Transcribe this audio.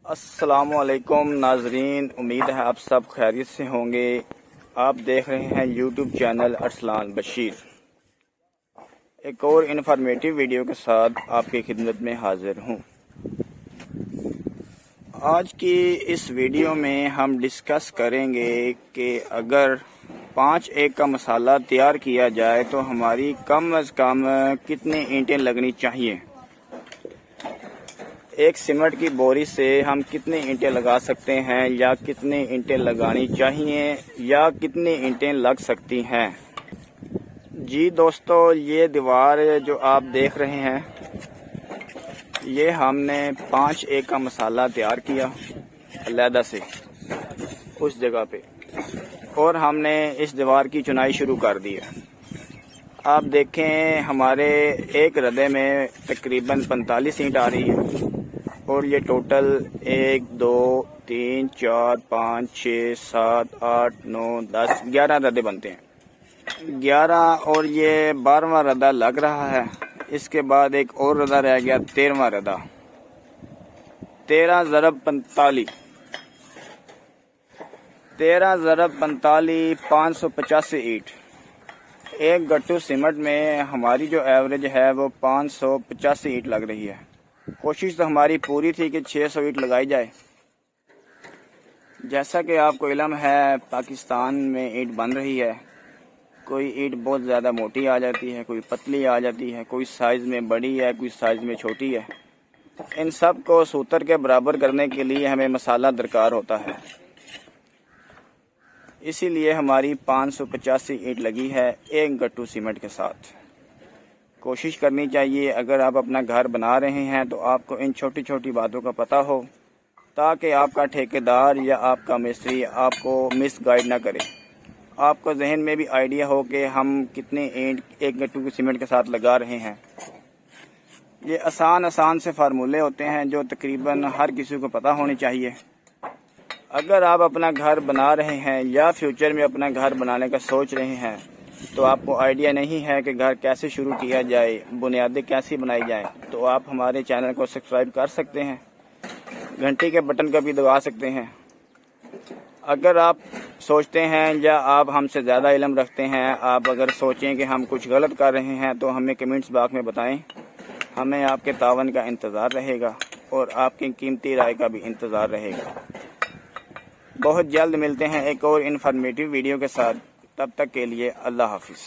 السلام علیکم ناظرین، امید ہے آپ سب خیریت سے ہوں گے۔ آپ دیکھ رہے ہیں یوٹیوب چینل ارسلان بشیر۔ ایک اور انفارمیٹیو ویڈیو کے ساتھ آپ کی خدمت میں حاضر ہوں۔ آج کی اس ویڈیو میں ہم ڈسکس کریں گے کہ اگر 5 ایگ کا مسالہ تیار کیا جائے تو ہماری کم از کم کتنی اینٹیں لگنی چاہیے۔ ایک سیمنٹ کی بوری سے ہم کتنی اینٹیں لگا سکتے ہیں، یا کتنی اینٹیں لگانی چاہیے، یا کتنی اینٹیں لگ سکتی ہیں۔ جی دوستو، یہ دیوار جو آپ دیکھ رہے ہیں، یہ ہم نے 5 ایگ کا مسالہ تیار کیا علیحدہ سے اس جگہ پہ، اور ہم نے اس دیوار کی چنائی شروع کر دی ہے۔ آپ دیکھیں ہمارے ایک ردے میں تقریباً 45 اینٹ آ رہی ہے، اور یہ ٹوٹل 1 2 3 4 5 6 7 8 9 10 11 ردے بنتے ہیں۔ 11 اور یہ 12واں ردہ لگ رہا ہے۔ اس کے بعد ایک اور ردہ رہ گیا، 13واں ردہ۔ 13 ضرب 45 585 اینٹ۔ ایک گٹو سیمنٹ میں ہماری جو ایوریج ہے وہ 585 اینٹ لگ رہی ہے۔ کوشش تو ہماری پوری تھی کہ 600 اینٹ لگائی جائے۔ جیسا کہ آپ کو علم ہے، پاکستان میں اینٹ بن رہی ہے۔ کوئی اینٹ بہت زیادہ موٹی آ جاتی ہے، کوئی پتلی آ جاتی ہے، کوئی سائز میں بڑی ہے، کوئی سائز میں چھوٹی ہے۔ ان سب کو سوتر کے برابر کرنے کے لیے ہمیں مسالہ درکار ہوتا ہے۔ اسی لیے ہماری 585 اینٹ لگی ہے ایک گٹو سیمنٹ کے ساتھ۔ کوشش کرنی چاہیے اگر آپ اپنا گھر بنا رہے ہیں تو آپ کو ان چھوٹی چھوٹی باتوں کا پتہ ہو، تاکہ آپ کا ٹھیکیدار یا آپ کا مستری آپ کو مس گائیڈ نہ کرے۔ آپ کو ذہن میں بھی آئیڈیا ہو کہ ہم کتنے اینٹ ایک گٹو کے سیمنٹ کے ساتھ لگا رہے ہیں۔ یہ آسان سے فارمولے ہوتے ہیں جو تقریباً ہر کسی کو پتہ ہونی چاہیے۔ اگر آپ اپنا گھر بنا رہے ہیں یا فیوچر میں اپنا گھر بنانے کا سوچ رہے ہیں تو آپ کو آئیڈیا نہیں ہے کہ گھر کیسے شروع کیا جائے، بنیادیں کیسی بنائی جائیں، تو آپ ہمارے چینل کو سبسکرائب کر سکتے ہیں، گھنٹی کے بٹن کا بھی دبا سکتے ہیں۔ اگر آپ سوچتے ہیں یا آپ ہم سے زیادہ علم رکھتے ہیں، آپ اگر سوچیں کہ ہم کچھ غلط کر رہے ہیں تو ہمیں کمنٹس باکس میں بتائیں۔ ہمیں آپ کے تعاون کا انتظار رہے گا، اور آپ کی قیمتی رائے کا بھی انتظار رہے گا۔ بہت جلد ملتے ہیں ایک اور انفارمیٹیو ویڈیو کے ساتھ۔ تب تک کے لیے اللہ حافظ۔